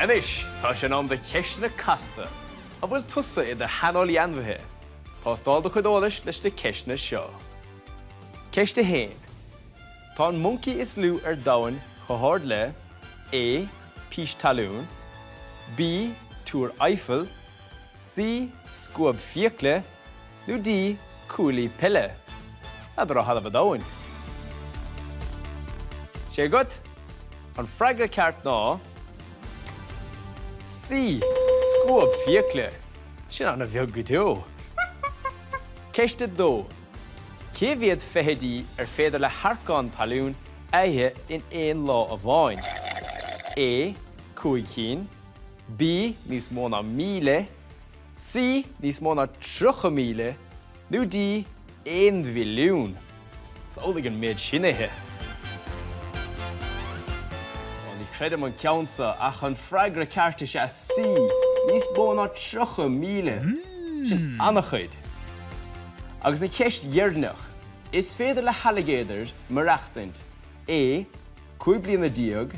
Anis, tá sé an de ceisna casta, a bhfuil tusa I de hanol anmhaithe. Tá stáil do chudáis leis de ceisna seo. Ceiste héin. Tá an monkey is lú dain chothard le A. Pís talún, B. Túr Eiffel, C. Scuab fiacla, nó D. Cúlaí pille. Ad ra halh dain. Sé gut? An freagra ceart ná C. Scuab fiacla. Sin anna bheag go deo. Ceiste dó. Cé bhíad feithidí féidir le harcán talún aithe in éon lá a bháin. A. 500, B. Níos mó ná 1000, C. Níos mó ná 3000, nó D. 1 mhilliún. Sálaigh an méid sin ithe. Ní creidim an ceansa ach an freagra cearta sé C. Níos mó ná 3000. Sin annachchuid. Agus na ceist dhearnach is féidir le halligéidir mar reachtaint A. 5 bliana diaag,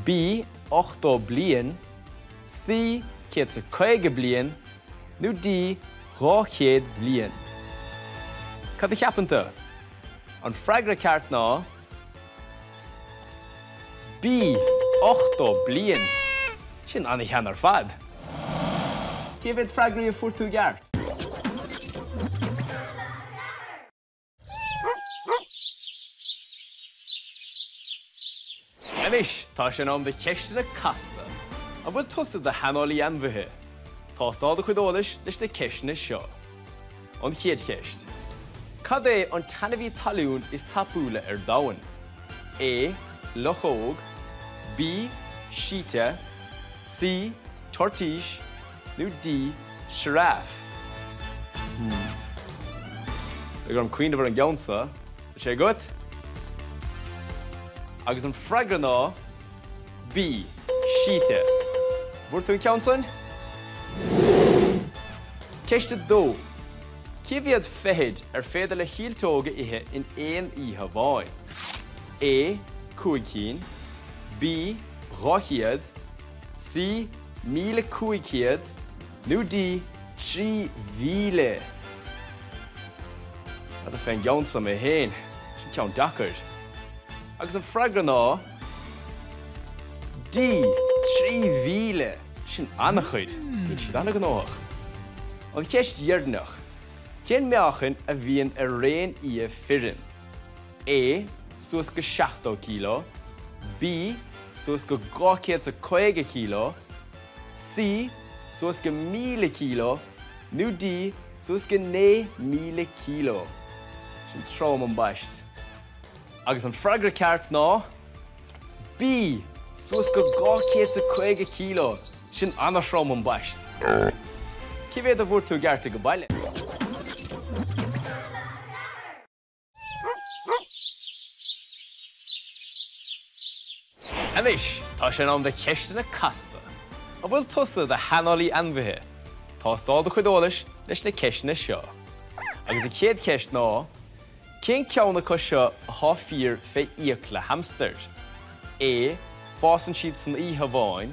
B. 8 blian, C. 150 blian, nó D. 200 blian. Cad a cheapanta? An freagra ceart ná B. 8 blian. Sin anna cheann ar fad. Cé bheith freagraí a fuairtú geart? Anis, tá sé an de ceistena casta, a bhfuil tusa de hanolaí anmhaithe. Tá stáil do chudáis leis de ceisna seo. An chéad ceist. Cad é an tanmhí talún is tapúla dain? A. Lochóg, B. Síte, C. Tortoise, nó D. Giraffe. Gur an cuioine bhar an gceansa, sé gut? Agus an freagra ná B. Síte. Bhúir tú an ceansan? Ceiste dó. Cé bhíad feithid féidir le hialtóga ithe in éon oíche bháin? A. 500, B. 200, C. 1500, nó D. 3000. Ad a féin gceansa mé héin, sin ceann dachart. Agus an freagra ná D. 3000. Sin annachchuid. Bhíonn siad anna gnách. An ceist dhearnach. Cén meachan a bhíonn a réon í firin? A. Suas go 60 kg, B. Suas go 250 kg, C. Suas go 1000 kg, nó D. Suas go 9000 kg. Sin trom an baist. Agus an freagra ceart ná B. Suas go 250 kg. Sin anna trom an baist. Cé bhéad a bhúir tú gearrta go baile? Anis, tá sé an de ceistena casta, a bhfuil tusa de hanolaí anmhaithe. Tá stáil do chudáis leis na ceisna seo. Agus a chéad ceist ná, cén ceanna chu seo a tháfír fé íoc le hamster? A. Fásann siad san oíche bháin,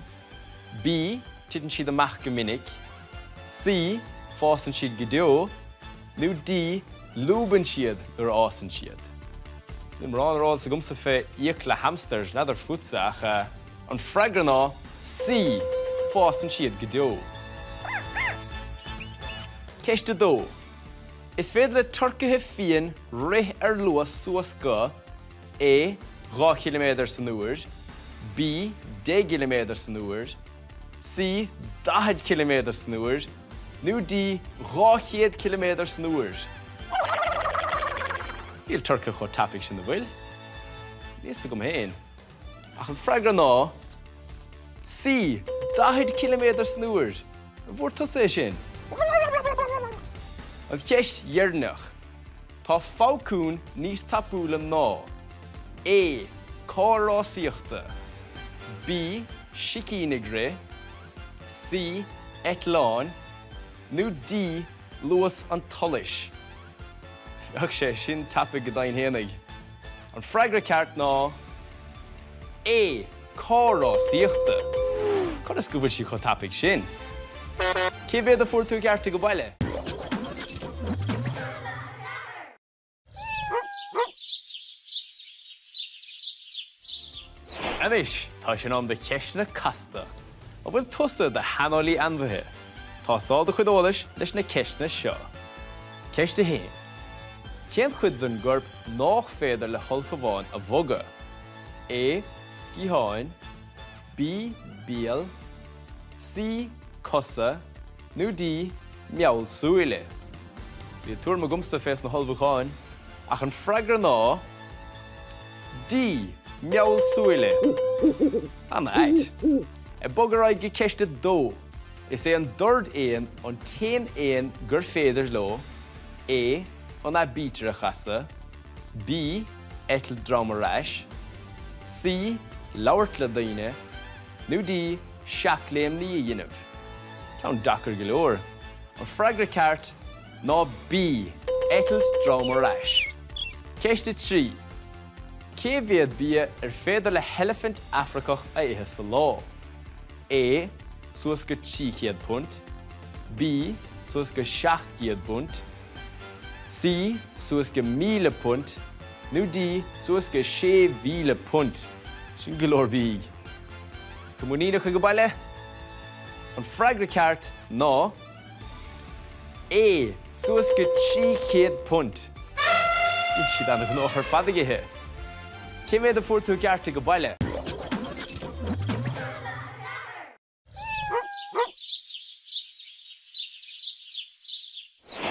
B. Titan siad amach go minic, C. Fásann siad go deo, nó D. Lúbann siad ar ásann siad. Nim rán rád sa gumsa fé íoc le hamsters nadidir futsa ach an freagra ná C. Fásann siad go deo. Ceiste dó. Is féidir le torcathe fian rith ar luas suas go A. 2 km san uair, B. 10 km san uair, C. 10 km san uair, nó D. 200 km san uair. Níl turca chu tapig sin na bhfuil. Níos a gom héin. Ach an freagra ná C. 10 km san uair. Bhúir tusa é sin. An ceist dhearnach. Tá fácún níos tapúla ná A. Córásaíochta, B. Sicínigra, C. Eitleán, nó D. Luas an tolis. Ach sé sin tapig go dain héanaig. An freagra ceart ná A. Córásaíochta. Conas go bhfuil sí chu tapig sin. Cé bhéad a fuair tú cearta go baile? Anis, tá sin am de ceisna casta, a bhfuil tusa de hanolaí anmhaithe. Tá stáda chuideolalas leis na ceisna seo. Ceiste héin. Cén chuid don gurb nach féidir le chulcamháin a bhoga. A. Scíháin, B. Bíal, C. Cosa, nó D. Meall súile. Bhí túr mo gumsa fés na holbháin, ach an freigra ná D. Meall súile. Am ait. E bogaráid go ceiste dó. Is é an dord éan an téan éan gur féidir lo. A. An a bítar a chasa. B. Etil drama rais. C. Lauert le daine. Nó D. Seac léim ní dhéanamh. Ceann dachar go leor. An freigra ceart ná B. Etil drama rais. Ceiste 3. Cé bhéad bia féidir le elephant Africach a ithe sa lá. A. Suas go 300 punt. B. Suas go 700 punt. C. Suas go 1000 punt. Nó D. Suas go 6,000 punt. Sin go leor bíg. Cumúnína chu go baile? An freigra ceart ná A. Suas go 300 punt. Iad siad anna go nóchar fadaigithe. Cé bhéad a fuair tú cearta go baile?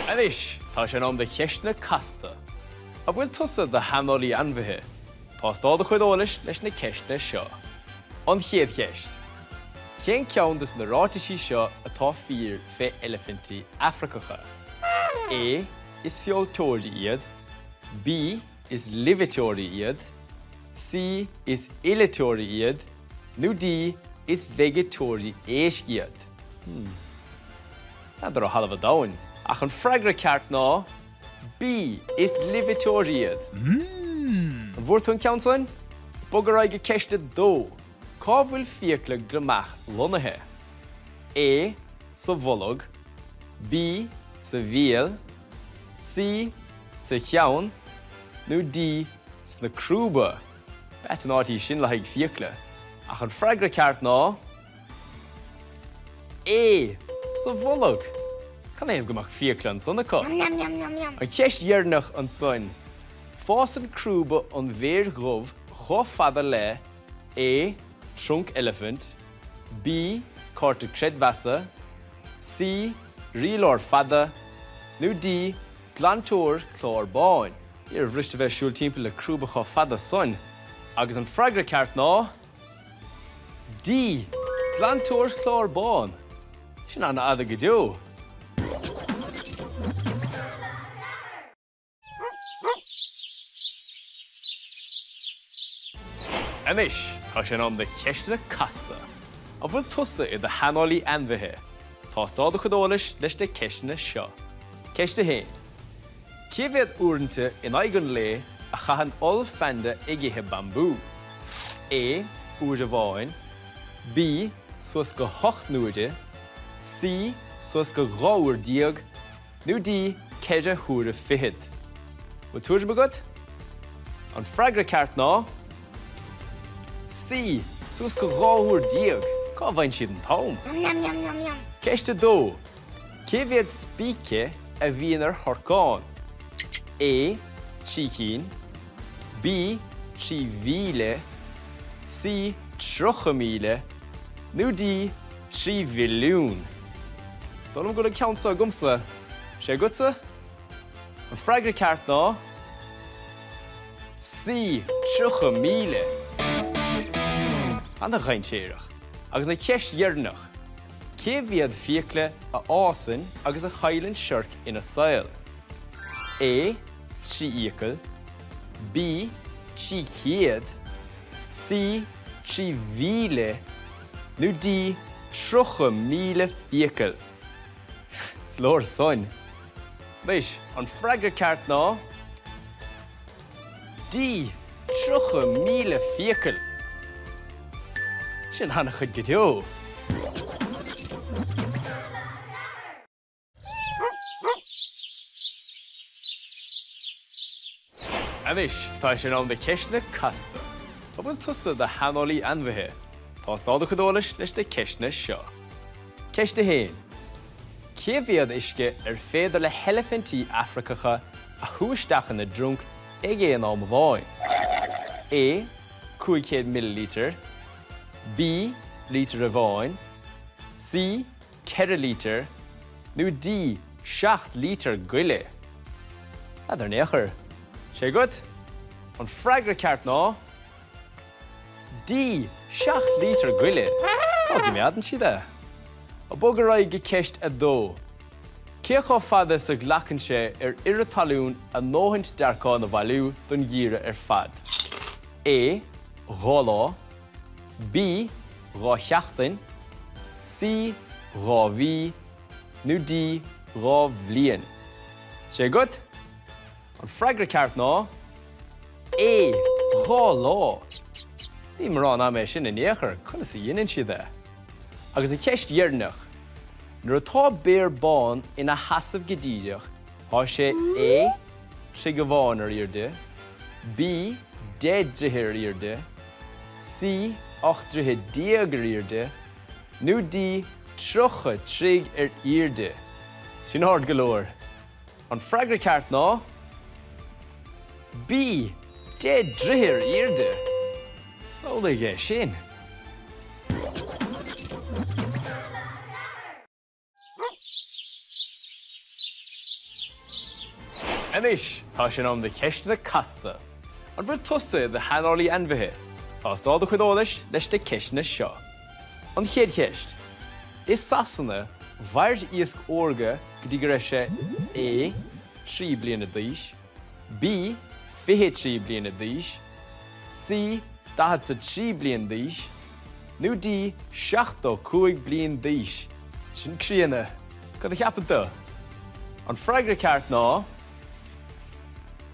Anis, tá sin am de cheisna casta, a bhfuil tusa de hanolaí anmhaithe. Tá stáda chuideolalas leis na ceisna seo. An chéad cheist. Cén ceann dus na rátaisí seo atá fíor fé elefantaí Africacha. A. Is feoltóirí iad. B. Is livitóirí iad. C. Is iletóirí iad. Nó D. Is vegetóirí éisc iad. Nádar ó halamh dáin. Ach an freigra ceart ná B. Is livitóirí iad. An bhúirtún ceann bogaráid go ceiste dó. Cá bhfuil fiacla gramach lonathe. A. Sa bholog. B. Sa bhíal. C. Sa cheann. Nó D. Sna crúba. Bet an átaí sin le haig fiacla. Ach an freigra ceart ná A. Sa bholog. Can éimh gomach fiacla an sanna có? An ceist dhearnach an son. Fás an crúba an bhéir ghromh chó fada le A. Trunk elephant. B. Cárta credhvasa. C. Rialár fada. Nó D. Glantóir chlár báin. Ar bhriste bheith siúil timpeall le crúba chó fada son. Agus an freigra ceart ná D. Glantóir chlár báin. Sin anna ada go deo. Anis, tá sin am de ceisna casta, a bhfuil tusa I de hanolaí anmhaithe. Tá stáda chuideolalas leis na ceisna seo. Ceiste héin. Cé bhéad uaireanta in aigean le a chaithan olfanda igithe bambú. A. Uair bháin. B. Suas go 8 nuaide. C. Suas go 2 diaag. Nó D. Ceide thuair fihid. Bhfuil tuair bagad? An freigra ceart ná C. Suas go 2 diaag. Cá bhain siad an tám. Ceiste dó. Cé bhéad spíce a bhíonn ar thorcáin. A. 300. B. 3,000. C. 3,000. Nó D. 3 mhilliún. Stálam go le ceansa a gumsa. Sé gutsa? An freigra ceart ná C. 3,000. Anna chain séireach. Agus na ceist dhearnach. Cé bhéad fiacla a ásan agus a chailann seirc ina saoil. A. 3 íocail. B. 300. C. 3,000. Nó D. 3,000 fiacal. Slór son. Leis, an freigra ceart ná D. 3,000 fiacal. Sin hanna chud go deo. Anis, tá sin an de ceisne casta. A bhfuil tusa de hanolaí anmhaithe. Tá stáda chudálas leis de ceisne seo. Ceiste héin. Cé bhíad isce féidir le helefantí Africacha a thuaisteachan na drunk ag éon am bháin. A. 500 milliliter. B. Liter a bháin. C. 4 liter. nó D. 7 liter gaeilge. Idir néachar. Sé gut? An freigra ceart ná. D. 7 liter gaeilge. Tá go meadan siad. A bógar raibh go ceist a dó. Cé chó fada sa ghlachan sé ire talún a nóhaint dearcá na bhailiú don dhíre fad. A. Gá. B. Gá cheachtain. C. Gá bhí. nó D. Gá bhliain. Sé gut? An freigra ceart ná. A. Gá lá. Ní mar an am sin in éachar, chuna sa dhéanann siad. Agus a ceist dhearnach. Nuair atá béir bán ina hasamh go díideach, tá sé A. 3 go bháin ar irde. B. 10 drithir ar irde. C. 8 drithir déag ar irde. nó D. 3 ar irde. Sin hard galore. An freigra ceart ná. B. 10 drithir ar irde. Sólaige sin. Anis, tá sin am de ceistena casta. An bhfuil tusa de hanolaí anmhaithe. Tá stáda chudálas leis de ceistena seo. An chéad ceist. Is sasanna bhair íosc orga go dtí go raibh sé A. 3 bliana d'aois. B. 23 bliana d'aois. C. 43 bliana d'aois. nó D. 75 bliana d'aois. Sin críanna. Cad a cheapanta. An freigra ceart ná.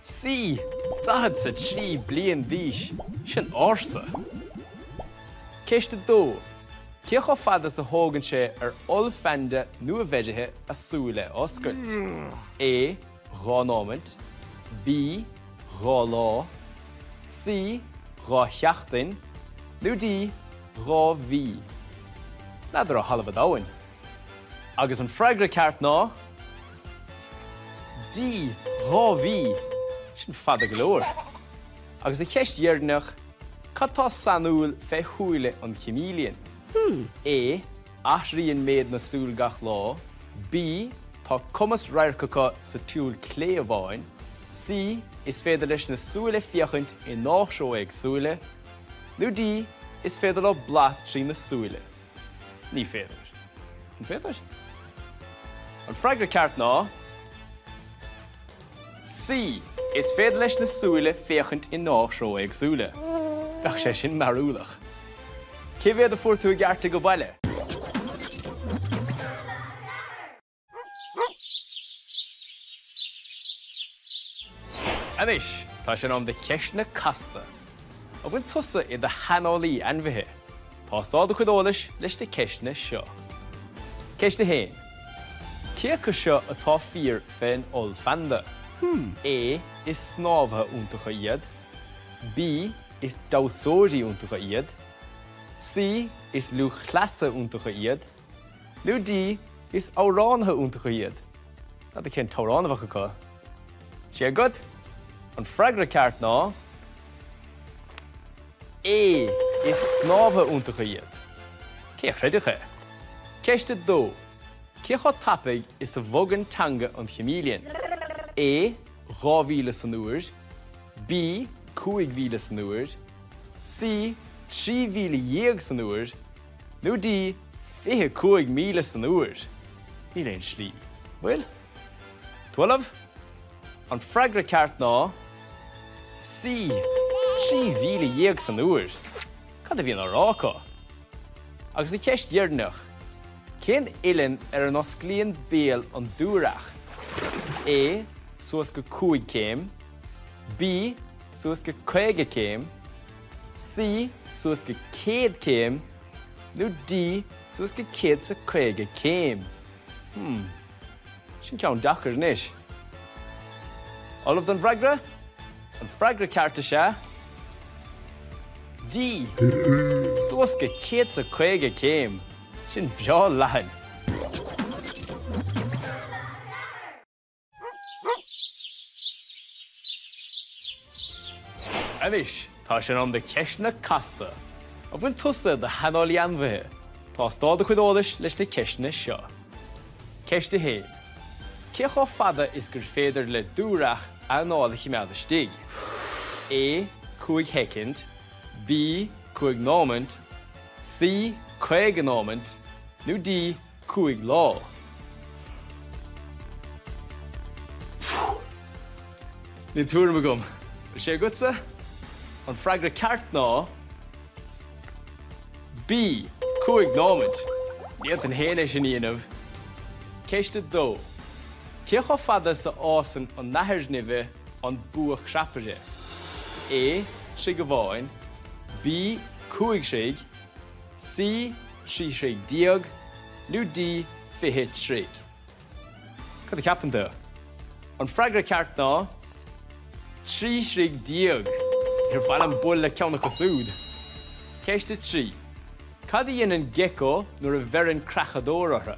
C. 43 bliana d'aois. Sin ársa. Ceiste dó. Cé chó fada sa thógann sé olfenda nua-bheidithe a súile oscailt. A. Gá námant. B. Gá lá. C. Gá cheachtain. nó D. Gá bhí. Nadidir a halabh dáhain. Agus an freigra ceart ná. D. Gá bhí. Sin fada go leor. Agus a ceist dhearnach, cad tá sanúil fé thuaile an chimélian. A. Athraíonn méid na súil gach lá. B. Tá cumas raircacha sa túil clé a bháin. C. Is féidir leis na súile fiochaint i náisiú ag súile. nó D. Is féidir le blath trí na súile. Ní féidir. An féidir? An freigra ceart ná. C. Is féidir leis na súile fiochaint i náisiú ag súile. Gach sé sin marúlach. Cé bhéad a fuairtú gearrta go baile? Anis, tá sin am de ceisna casta. A bhain tusa I de hanolaí anmhaithe. Tá stáda chudálas leis de ceisna seo. Ceiste héin. Cé go seo atá fíor féin olfanda? A. Is snábhatha úntacha iad. B. Is dásóirí úntacha iad. C. Is luchleasa úntacha iad. nó D. Is áránatha úntacha iad. Na cén táránamhacha cá. Sé good? An freigra ceart ná. A. Is snábhatha úntacha iad. Cé chreidecha? Ceiste dó. Cé chó tapaigh is a bhogan tanga an chimélian? A. 2,000 san uair. B. 5,000 san uair. C. 3,000 san uair. nó D. 25,000 san uair. Ní léon slí. Bhfuil? 12. An freigra ceart ná. C. 3,000 san uair. Cad a bhíon arácha. Agus I ceist dhearnach. Cén ilen an osclaíonn béal an dúrach? A. Suas go 5 céim. B. Suas go 50 céim. C. Suas go 100 céim. nó D suas go céad sa chuige céim. Sin ceann dachar níos. Olav don bhreagra? An bhreagra cearta se. D. Suas go céad sa chuige céim. Sin beo leathan. Anis, tá sin an de ceisna casta. A bhfuil tusa de hanálaí anmhaithe. Tá stáda chuideolalas leis na ceisna seo. Ceiste héin. Cé chó fada is gur féidir le dúrach anála chimeada stig? A. Cúig hecint. B. Cúig námant. C. Chuig námant. nó D. Cúig lá. Níl túra me gom. Sé gutsa? An bhreagra ceart ná B. Cúig námant. Níl an héana sin íanamh. Ceiste dó. Cé chó fada sa ásan an nathair nimhe an buach seapaide? A. Trí go bháin. B. Cúig tríg. C. Trí tríg diog. nó D. Fiche tríg. Cad a ceapan do? An bhreagra ceart ná trí tríg diog. Ar bhain an bul le ceanna cosúd. Ceiste trí. Cad a dhéanann gecko nuair a bherann crachadóir ortha?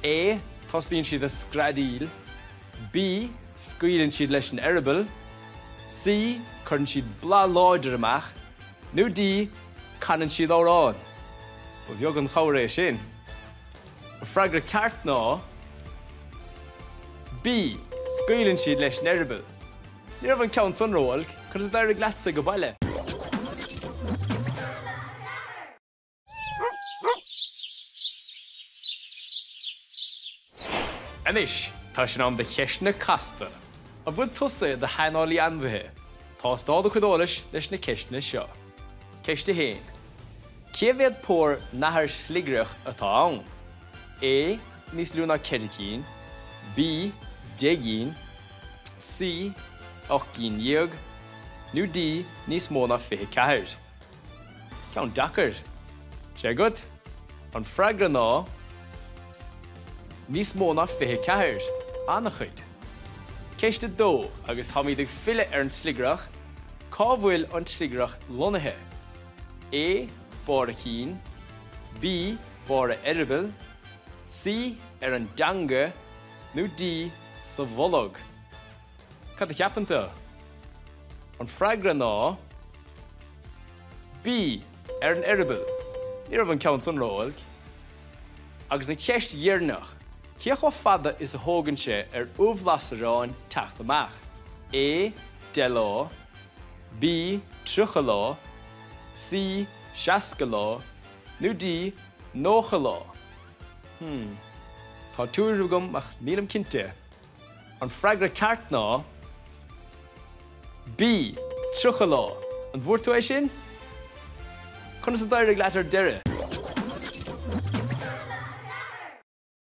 A. Toslíonn siad a scradíl. B. Scaoilann siad leis an eiribal. C. Churann siad blá láidir amach. nó D. Canan siad órán. Ba bheag an chomhair é sin. A bhreagra ceart ná B. Scaoilann siad leis an eiribal. Ní raibh an ceann sunróilg, chun is dair gleatsa go baile. Anis, tá sin an de cheisna casta. A bhfuil tusa de hanálaí anmhaithe. Tá stáda chuideolalas leis na ceisna seo. Ceiste héin. Cé bhéad pór nathair sligrach atá ann? A. Níos lúna ceiricín. B. Déagín. C. 8 diog. nó D. Níos mó na fiche ceathair. Ceann dachar. Sé gut? An bhreagra ná níos mó na fiche ceathair. Annach chuid. Ceiste dó agus haíad ag fille ar an sligrach, cá bhfuil an sligrach lonathe? A. Bára chin. B. Bára eiribal. C. Ar an danga. nó D. Sa bholog. Cad a ceapanta? An bhreagra ná B. Ar an eiribal. Ní raibh an ceann sunróilg. Agus an ceist dhearnach. Cé chó fada is a thógann sé ar uamhlasaráin teacht amach? A. De lá. B. Trucha lá. C. Seasca lá. nó D. Nócha lá. Tá túir gom ach nílam cinnte. An bhreagra ceart ná B. Trucha lá. An bhfuair tú é sin? Chun is a dair leatar deire.